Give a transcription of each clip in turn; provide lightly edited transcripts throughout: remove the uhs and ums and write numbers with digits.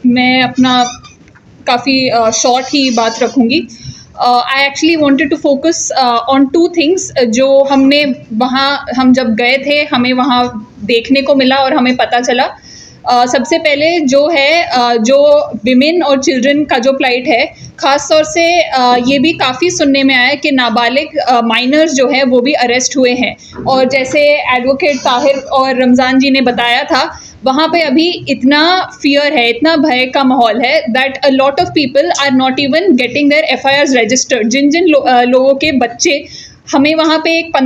मैं अपना काफ़ी शॉर्ट ही बात रखूँगी। I actually wanted to focus on two things जो हमने वहाँ हम जब गए थे हमें वहाँ देखने को मिला और हमें पता चला। सबसे पहले जो है जो विमेन और चिल्ड्रन का जो प्लाइट है, ख़ास तौर से ये भी काफ़ी सुनने में आया कि नाबालिग माइनर्स जो है वो भी अरेस्ट हुए हैं। और जैसे एडवोकेट ताहिर और रमज़ान जी ने बताया था, वहाँ पे अभी इतना फियर है, इतना भय का माहौल है that a lot of people are not even getting their FIRs registered. जिन जिन लोगों के बच्चे, हमें वहाँ पे एक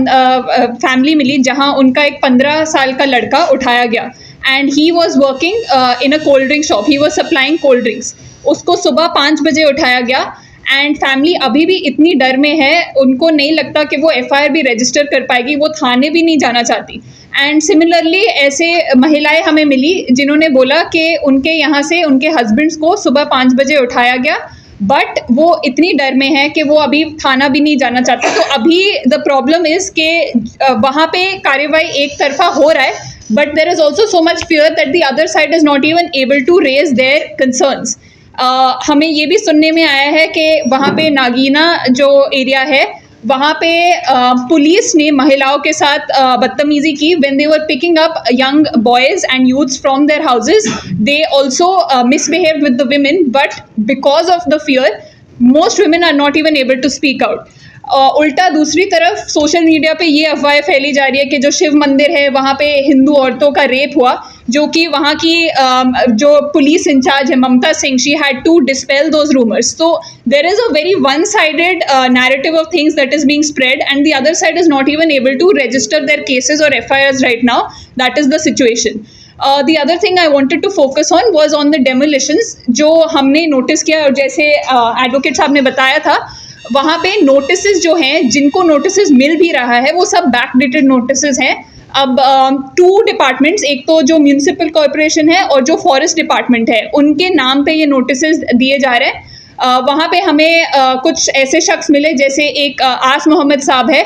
फैमिली मिली जहाँ उनका एक 15 साल का लड़का उठाया गया and he was working in a cold drink shop, he was supplying cold drinks. उसको सुबह 5 बजे उठाया गया एंड फैमिली अभी भी इतनी डर में है, उनको नहीं लगता कि वो एफआईआर भी रजिस्टर कर पाएगी, वो थाने भी नहीं जाना चाहती। एंड सिमिलरली ऐसे महिलाएं हमें मिली जिन्होंने बोला कि उनके यहाँ से उनके हस्बैंड्स को सुबह 5 बजे उठाया गया, बट वो इतनी डर में है कि वो अभी थाना भी नहीं जाना चाहते। तो अभी द प्रॉब्लम इज़ कि वहाँ पे कार्यवाही एक तरफा हो रहा है, but there is also so much fear that the other side is not even able to raise their concerns. हमें ये भी सुनने में आया है कि वहाँ पे नागीना जो एरिया है, वहाँ पे पुलिस ने महिलाओं के साथ बदतमीजी की when they were picking up young boys and youths from their houses. They also misbehaved with the women, but because of the fear most women are not even able to speak out. उल्टा दूसरी तरफ social media पे ये अफवाहें फैली जा रही है कि जो शिव मंदिर है वहाँ पे हिंदू औरतों का रेप हुआ, जो कि वहाँ की जो पुलिस इंचार्ज है Mamta Singh, she had to dispel those rumours. तो there is a very one sided narrative of things that is being spread, and the other side is not even able to register their cases or FIRs right now. That is the situation. The other thing I wanted to focus on was on the demolitions जो हमने notice किया, और जैसे advocate साहब ने बताया था, वहाँ पे नोटिसेस जो हैं, जिनको नोटिसेस मिल भी रहा है वो सब बैकडेटेड नोटिसेस हैं। अब 2 डिपार्टमेंट्स, एक तो जो म्यूनिसिपल कॉरपोरेशन है और जो फॉरेस्ट डिपार्टमेंट है, उनके नाम पे ये नोटिसेस दिए जा रहे हैं। वहाँ पे हमें कुछ ऐसे शख्स मिले, जैसे एक आस मोहम्मद साहब है,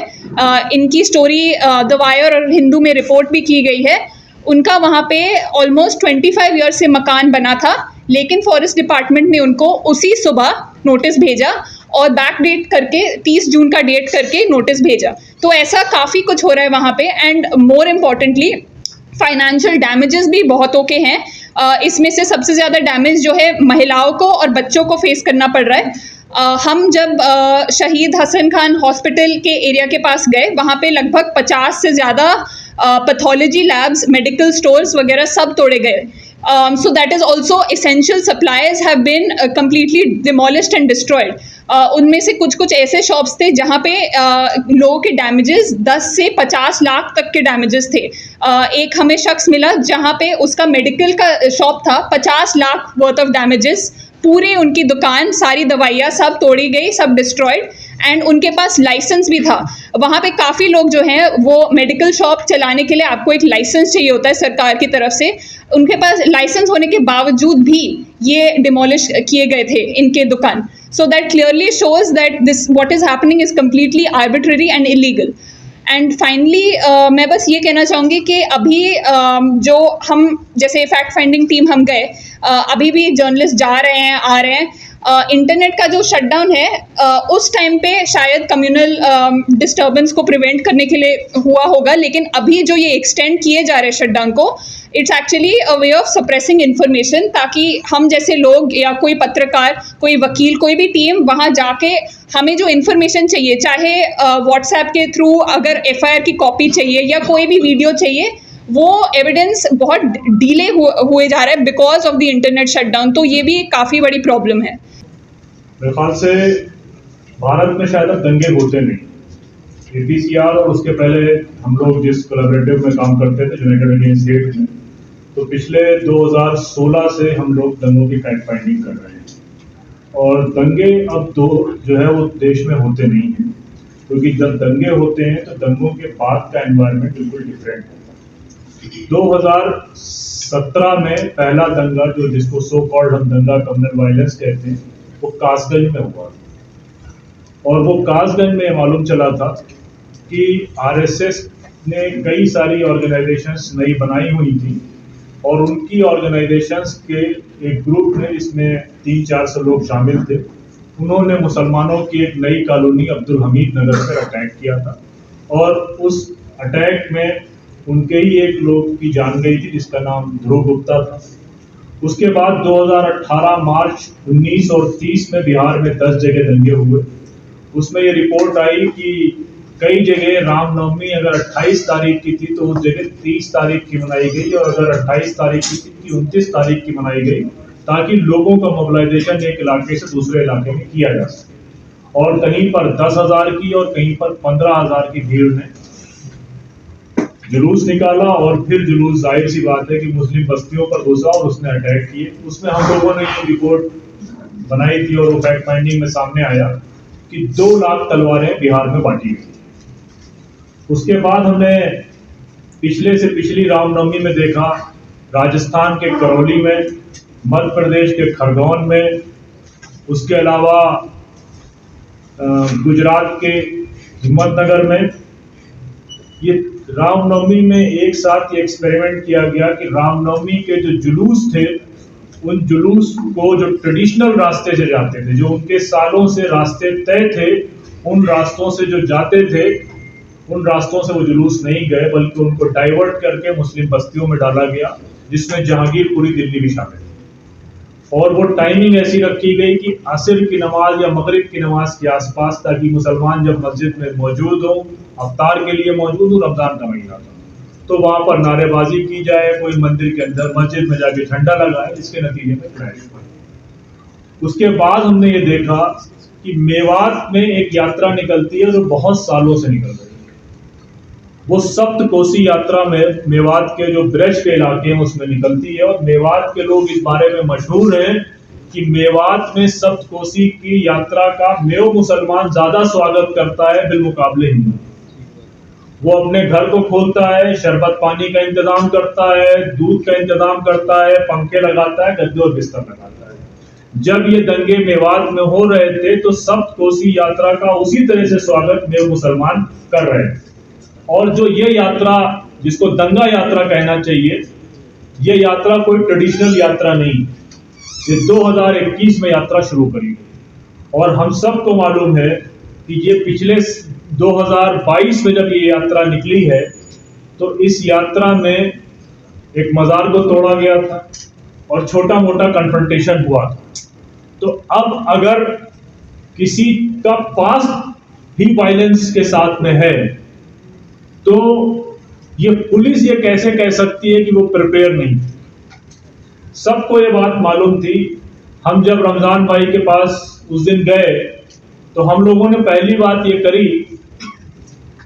इनकी स्टोरी द वायर और हिंदू में रिपोर्ट भी की गई है। उनका वहाँ पे ऑलमोस्ट 25 ईयर से मकान बना था, लेकिन फॉरेस्ट डिपार्टमेंट ने उनको उसी सुबह नोटिस भेजा और बैक डेट करके 30 जून का डेट करके नोटिस भेजा। तो ऐसा काफ़ी कुछ हो रहा है वहाँ पे, and more importantly financial damages भी बहुत ओके हैं। इसमें से सबसे ज़्यादा डैमेज जो है महिलाओं को और बच्चों को फेस करना पड़ रहा है। हम जब शहीद हसन खान हॉस्पिटल के एरिया के पास गए, वहाँ पे लगभग 50 से ज़्यादा पैथोलॉजी लैब्स, मेडिकल स्टोर्स वगैरह सब तोड़े गए। So that is also essential supplies have been completely demolished and destroyed. उनमें से कुछ ऐसे शॉप्स थे जहाँ पे लोगों के डैमेजेस 10 से 50 लाख तक के डैमेजेस थे। एक हमें शख्स मिला जहाँ पे उसका मेडिकल का शॉप था, 50 लाख वर्थ ऑफ डैमेजेस, पूरे उनकी दुकान, सारी दवाइयाँ सब तोड़ी गई, सब डिस्ट्रॉयड, एंड उनके पास लाइसेंस भी था। वहाँ पे काफ़ी लोग जो हैं वो मेडिकल शॉप चलाने के लिए आपको एक लाइसेंस चाहिए होता है सरकार की तरफ से, उनके पास लाइसेंस होने के बावजूद भी ये डिमोलिश किए गए थे इनके दुकान। So that clearly shows that this what is happening is completely arbitrary and illegal. And finally मैं बस ये कहना चाहूँगी कि अभी जो हम जैसे फैक्ट फाइंडिंग टीम हम गए, अभी भी जर्नलिस्ट जा रहे हैं, आ रहे हैं। इंटरनेट का जो शटडाउन है उस टाइम पे शायद कम्युनल डिस्टर्बेंस को प्रिवेंट करने के लिए हुआ होगा, लेकिन अभी जो ये एक्सटेंड किए जा रहे हैं शटडाउन को, it's actually a way of suppressing information, ताकि हम जैसे लोग या कोई पत्रकार, कोई वकील, कोई भी टीम वहाँ जाके हमें जो इन्फॉर्मेशन चाहिए, चाहे व्हाट्सएप के थ्रू अगर एफआईआर की कॉपी चाहिए या कोई भी वीडियो चाहिए, वो एविडेंस बहुत डिले हुए जा रहा है because of the internet shutdown. तो ये भी काफ़ी बड़ी प्रॉब्लम है। मेरे ख्याल से भारत में शायद अब दंगे होते नहीं। एपीसीआर और उसके पहले हम लोग जिस कोलैबोरेटिव में काम करते थे यूनाइटेड इंडियन स्टेट में, तो पिछले 2016 से हम लोग दंगों की फैक्ट फाइंडिंग कर रहे हैं, और दंगे अब जो है वो देश में होते नहीं हैं, क्योंकि जब दंगे होते हैं तो दंगों के बाद का एनवायरनमेंट बिल्कुल डिफरेंट होता है। 2017 में पहला दंगा जो जिसको सो कॉल्ड हम दंगा कम्युनल वायलेंस कहते हैं, वो कासगंज में हुआ, और वो कासगंज में मालूम चला था कि आरएसएस ने कई सारी ऑर्गेनाइजेशंस नई बनाई हुई थी और उनकी ऑर्गेनाइजेशंस के एक ग्रुप ने, इसमें 300-400 लोग शामिल थे, उन्होंने मुसलमानों की एक नई कॉलोनी अब्दुल हमीद नगर पर अटैक किया था और उस अटैक में उनके ही एक लोग की जान गई थी जिसका नाम ध्रुव गुप्ता था। उसके बाद 2018 मार्च 19 और 30 में बिहार में 10 जगह दंगे हुए। उसमें ये रिपोर्ट आई कि कई जगह रामनवमी अगर 28 तारीख की थी तो उस जगह 30 तारीख की मनाई गई, और अगर 28 तारीख की थी कि 29 तारीख की मनाई गई, ताकि लोगों का मोबिलाइजेशन एक इलाके से दूसरे इलाके में किया जा सके। और कहीं पर 10,000 की और कहीं पर 15,000 की भीड़ ने जुलूस निकाला, और फिर जुलूस जाहिर सी बात है कि मुस्लिम बस्तियों पर घुसा और उसने अटैक किए। उसमें हम लोगों ने ये रिपोर्ट बनाई थी और वो फैक्ट फाइंडिंग में सामने आया कि 2 लाख तलवारें बिहार में बांटी गई। उसके बाद हमने पिछले से पिछली रामनवमी में देखा राजस्थान के करौली में, मध्य प्रदेश के खरगोन में, उसके अलावा गुजरात के हिम्मतनगर में। ये रामनवमी में एक साथ ये एक्सपेरिमेंट किया गया कि रामनवमी के जो जुलूस थे, उन जुलूस को जो ट्रेडिशनल रास्ते से जाते थे, जो उनके सालों से रास्ते तय थे, उन रास्तों से जो जाते थे, उन रास्तों से वो जुलूस नहीं गए, बल्कि उनको डाइवर्ट करके मुस्लिम बस्तियों में डाला गया, जिसमें जहांगीरपुरी दिल्ली भी शामिल है। और वो टाइमिंग ऐसी रखी गई कि असर की नमाज या मगरिब की नमाज के आसपास, ताकि मुसलमान जब मस्जिद में मौजूद हो, अफ्तार के लिए मौजूद हो, रमजान का महीना था, तो वहां पर नारेबाजी की जाए, कोई मंदिर के अंदर मस्जिद में जाके झंडा लगाए, जिसके नतीजे में क्रैश हुआ। उसके बाद हमने ये देखा कि मेवात में एक यात्रा निकलती है जो बहुत सालों से निकल रही है। वो सप्त कोसी यात्रा में मेवात के जो ब्रज के इलाके हैं उसमें निकलती है, और मेवात के लोग इस बारे में मशहूर हैं कि मेवात में सप्त कोसी की यात्रा का मेव मुसलमान ज्यादा स्वागत करता है बिलमुकाबले हिंदू। वो अपने घर को खोलता है, शरबत पानी का इंतजाम करता है, दूध का इंतजाम करता है, पंखे लगाता है, गद्दे और बिस्तर लगाता है। जब ये दंगे मेवात में हो रहे थे तो सप्त कोसी यात्रा का उसी तरह से स्वागत मेव मुसलमान कर रहे थे। और जो ये यात्रा, जिसको दंगा यात्रा कहना चाहिए, ये यात्रा कोई ट्रेडिशनल यात्रा नहीं, ये 2021 में यात्रा शुरू करी। और हम सबको मालूम है कि ये पिछले 2022 में जब ये यात्रा निकली है तो इस यात्रा में एक मजार को तोड़ा गया था और छोटा मोटा कन्फ्रंटेशन हुआ था। तो अब अगर किसी का पास्ट भी वायलेंस के साथ में है तो ये पुलिस ये कैसे कह सकती है कि वो प्रिपेयर नहीं? सबको ये बात मालूम थी। हम जब रमजान भाई के पास उस दिन गए तो हम लोगों ने पहली बात ये करी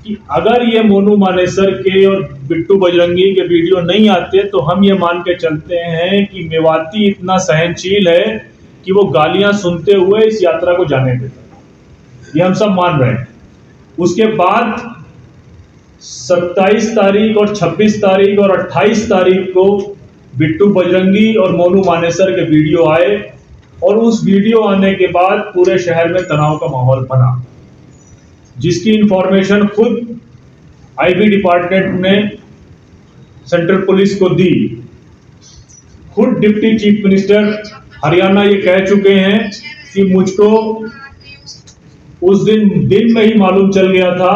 कि अगर ये मोनू मानेसर के और बिट्टू बजरंगी के वीडियो नहीं आते तो हम ये मान के चलते हैं कि मेवाती इतना सहनशील है कि वो गालियां सुनते हुए इस यात्रा को जाने देता। ये हम सब मान रहे हैं। उसके बाद 27 तारीख और 26 तारीख और 28 तारीख को बिट्टू बजरंगी और मोनू मानेसर के वीडियो आए, और उस वीडियो आने के बाद पूरे शहर में तनाव का माहौल बना, जिसकी इंफॉर्मेशन खुद आईबी डिपार्टमेंट ने सेंट्रल पुलिस को दी। खुद डिप्टी चीफ मिनिस्टर हरियाणा ये कह चुके हैं कि मुझको उस दिन में ही मालूम चल गया था,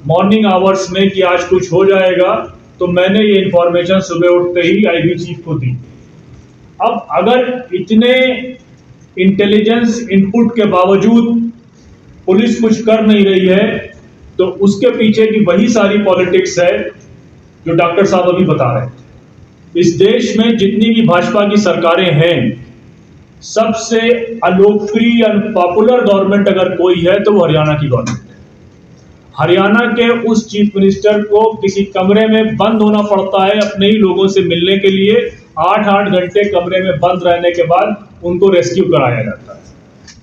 मॉर्निंग आवर्स में, कि आज कुछ हो जाएगा, तो मैंने ये इंफॉर्मेशन सुबह उठते ही आईबी चीफ को दी। अब अगर इतने इंटेलिजेंस इनपुट के बावजूद पुलिस कुछ कर नहीं रही है तो उसके पीछे की वही सारी पॉलिटिक्स है जो डॉक्टर साहब अभी बता रहे थे। इस देश में जितनी भी भाजपा की सरकारें हैं, सबसे अलोकप्रिय अनपॉपुलर गवर्नमेंट अगर कोई है तो वो हरियाणा की गवर्नमेंट है। हरियाणा के उस चीफ मिनिस्टर को किसी कमरे में बंद होना पड़ता है अपने ही लोगों से मिलने के लिए। 8-8 घंटे कमरे में बंद रहने के बाद उनको रेस्क्यू कराया जाता है।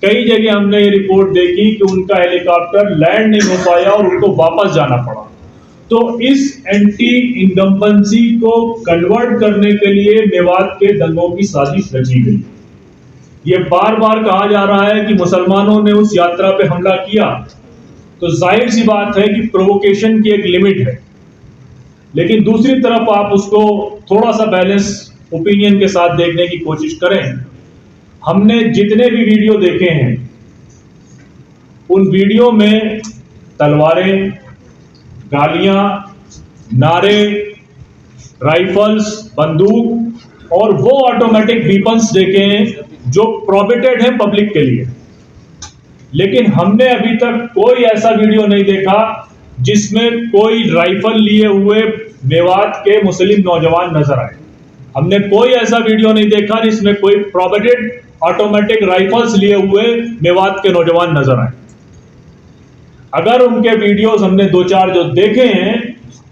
कई जगह हमने ये रिपोर्ट देखी कि उनका हेलीकॉप्टर लैंड नहीं हो पाया और उनको वापस जाना पड़ा। तो इस एंटी इनकम्बेंसी को कन्वर्ट करने के लिए मेवात के दंगों की साजिश रची गई। ये बार बार कहा जा रहा है कि मुसलमानों ने उस यात्रा पे हमला किया, तो जाहिर सी बात है कि प्रोवोकेशन की एक लिमिट है, लेकिन दूसरी तरफ आप उसको थोड़ा सा बैलेंस ओपिनियन के साथ देखने की कोशिश करें। हमने जितने भी वीडियो देखे हैं उन वीडियो में तलवारें, गालियां, नारे, राइफल्स, बंदूक और वो ऑटोमेटिक वीपन्स देखे हैं जो प्रोहिबिटेड है पब्लिक के लिए। लेकिन हमने अभी तक कोई ऐसा वीडियो नहीं देखा जिसमें कोई राइफल लिए हुए मेवात के मुस्लिम नौजवान नजर आए। हमने कोई ऐसा वीडियो नहीं देखा जिसमें कोई प्रोहिबिटेड ऑटोमेटिक राइफल्स लिए हुए मेवात के नौजवान नजर आए। अगर उनके वीडियोस हमने 2-4 जो देखे हैं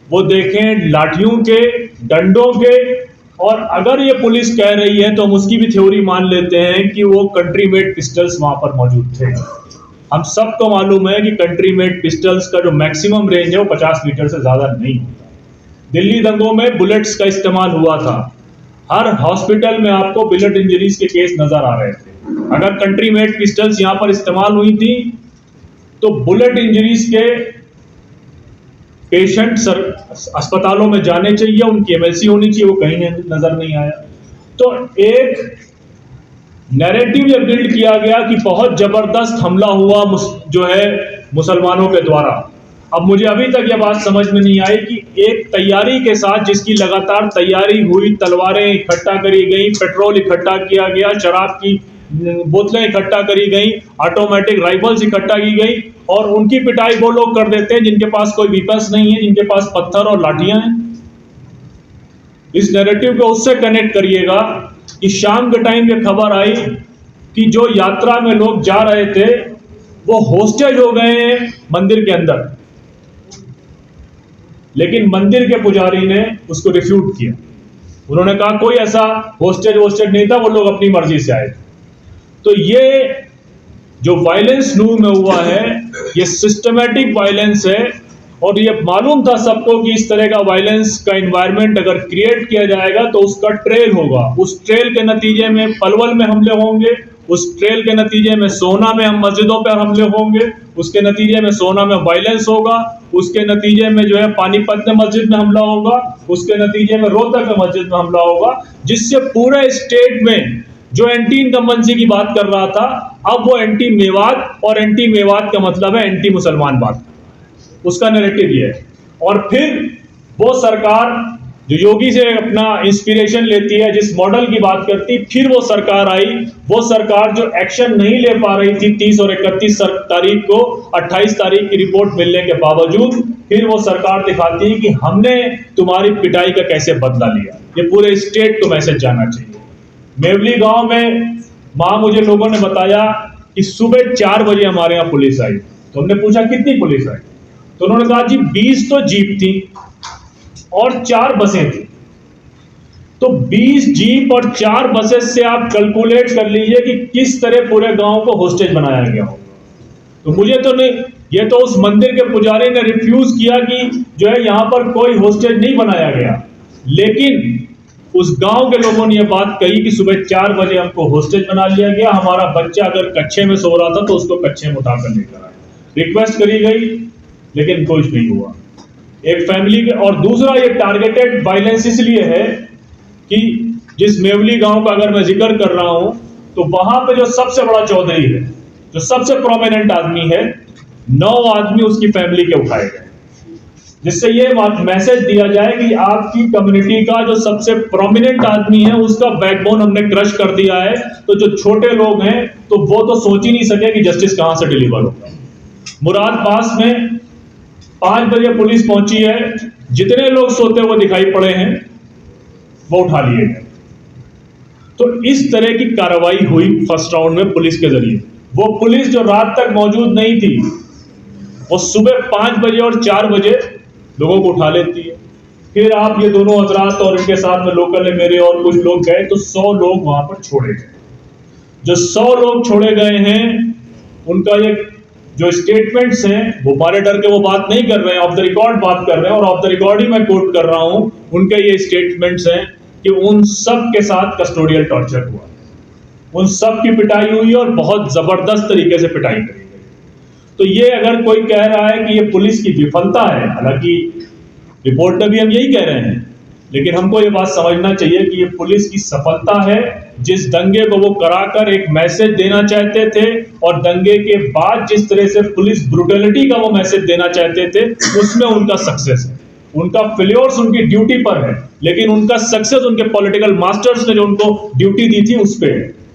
वो देखें लाठियों के, डंडों के, और अगर ये पुलिस कह रही है तो हम उसकी भी थ्योरी मान लेते हैं कि वो कंट्री मेड पिस्टल्स वहां पर मौजूद थे। हम सबको मालूम है कि कंट्री मेड पिस्टल्स का जो मैक्सिमम रेंज है वो 50 मीटर से ज्यादा नहीं होता। दिल्ली दंगों में बुलेट्स का इस्तेमाल हुआ था। हर हॉस्पिटल में आपको बुलेट इंजरीज के केस नजर आ रहे थे। अगर कंट्री मेड पिस्टल्स यहां पर इस्तेमाल हुई थी तो बुलेट इंजरीज के पेशेंट अस्पतालों में जाने चाहिए, उनकी एमएलसी होनी चाहिए, वो कहीं नजर नहीं आया। तो एक नैरेटिव ये बिल्ड किया गया कि बहुत जबरदस्त हमला हुआ जो है मुसलमानों के द्वारा। अब मुझे अभी तक यह बात समझ में नहीं आई कि एक तैयारी के साथ जिसकी लगातार तैयारी हुई, तलवारें इकट्ठा करी गई, पेट्रोल इकट्ठा किया गया, शराब की बोतलें इकट्ठा करी गई, ऑटोमेटिक राइफल्स इकट्ठा की गई, और उनकी पिटाई वो लोग कर देते हैं जिनके पास कोई वीपन्स नहीं है, जिनके पास पत्थर और लाठियां हैं। इस नैरेटिव को उससे कनेक्ट करिएगा कि शाम के टाइम ये खबर आई कि जो यात्रा में लोग जा रहे थे वो होस्टेज हो गए हैं मंदिर के अंदर, लेकिन मंदिर के पुजारी ने उसको रिफ्यूट किया। उन्होंने कहा कोई ऐसा होस्टेज नहीं था, वो लोग अपनी मर्जी से आए थे। तो ये जो वायलेंस नूर में हुआ है ये सिस्टमैटिक वायलेंस है, और ये मालूम था सबको कि इस तरह का वायलेंस का एनवायरनमेंट अगर क्रिएट किया जाएगा तो उसका ट्रेल होगा। उस ट्रेल के नतीजे में पलवल में हमले होंगे, उस ट्रेल के नतीजे में सोना में हम मस्जिदों पर हमले होंगे, उसके नतीजे में सोना में वायलेंस होगा, उसके नतीजे में जो है पानीपत में मस्जिद में हमला होगा, उसके नतीजे में रोहतक में मस्जिद में हमला होगा, जिससे पूरे स्टेट में जो एंटी इनकम्बेंसी की बात कर रहा था अब वो एंटी मेवात, और एंटी मेवात का मतलब है एंटी मुसलमान बात, उसका नैरेटिव ये है। और फिर वो सरकार जो योगी से अपना इंस्पिरेशन लेती है, जिस मॉडल की बात करती, फिर वो सरकार आई, वो सरकार जो एक्शन नहीं ले पा रही थी 30 और 31 तारीख को, 28 तारीख की रिपोर्ट मिलने के बावजूद फिर वो सरकार दिखाती है कि हमने तुम्हारी पिटाई का कैसे बदला लिया। ये पूरे स्टेट को मैसेज जाना चाहिए। मेवली गांव में मुझे लोगों ने बताया कि सुबह 4 बजे हमारे यहाँ पुलिस आई। तो हमने पूछा कितनी पुलिस आई, तो उन्होंने कहा जी 20 तो जीप थी और 4 बसें थी। तो 20 जीप और 4 बसेस से आप कैलकुलेट कर लीजिए कि किस तरह पूरे गांव को होस्टेज बनाया गया हो। तो मुझे तो नहीं, ये तो उस मंदिर के पुजारी ने रिफ्यूज किया कि जो है यहां पर कोई होस्टेज नहीं बनाया गया, लेकिन उस गांव के लोगों ने यह बात कही कि सुबह 4 बजे हमको होस्टेज बना लिया गया, हमारा बच्चा अगर कच्चे में सो रहा था तो उसको कच्चे में उठाकर लेकर आए। रिक्वेस्ट करी गई लेकिन कुछ नहीं हुआ। एक फैमिली के, और दूसरा ये टारगेटेड वायलेंस इसलिए है कि जिस मेवली गांव का अगर मैं जिक्र कर रहा हूं तो वहां पे जो सबसे बड़ा चौधरी है, जो सबसे प्रोमिनेंट आदमी है, 9 आदमी उसकी फैमिली के उठाए गए, जिससे ये मैसेज दिया जाए कि आपकी कम्युनिटी का जो सबसे प्रोमिनेंट आदमी है उसका बैकबोन हमने क्रश कर दिया है। तो जो छोटे लोग हैं तो वो तो सोच ही नहीं सके कि जस्टिस कहां से डिलीवर होगा। मुराद पास में 5 बजे पुलिस पहुंची है, जितने लोग सोते हुए दिखाई पड़े हैं वो उठा लिए गए। तो इस तरह की कार्रवाई हुई फर्स्ट राउंड में पुलिस के जरिए। वो पुलिस जो रात तक मौजूद नहीं थी वो सुबह 5 बजे और 4 बजे लोगों को उठा लेती है। फिर आप ये दोनों हजरात और इनके साथ में लोकल है मेरे और कुछ लोग गए तो 100 लोग वहां पर छोड़े गए। जो 100 लोग छोड़े गए हैं उनका ये जो स्टेटमेंट्स हैं वो मारे डर के वो बात नहीं कर रहे हैं, ऑफ द रिकॉर्ड बात कर रहे हैं, और ऑफ द रिकॉर्ड ही मैं कोट कर रहा हूं। उनके ये स्टेटमेंट्स हैं कि उन सब के साथ कस्टोडियल टॉर्चर हुआ, उन सब की पिटाई हुई और बहुत जबरदस्त तरीके से पिटाई करी गई। तो ये अगर कोई कह रहा है कि ये पुलिस की विफलता है, हालांकि रिपोर्ट में भी हम यही कह रहे हैं लेकिन हमको ये बात समझना चाहिए कि ये पुलिस की सफलता है। जिस दंगे को वो कराकर एक मैसेज देना चाहते थे और दंगे के बाद जिस तरह से पुलिस ब्रुटलिटी का वो मैसेज देना चाहते थे, उसमें उनका सक्सेस है। उनका फेल्योर्स उनकी ड्यूटी पर है, लेकिन उनका सक्सेस उनके पॉलिटिकल मास्टर्स ने जो उनको ड्यूटी दी थी उस पे है।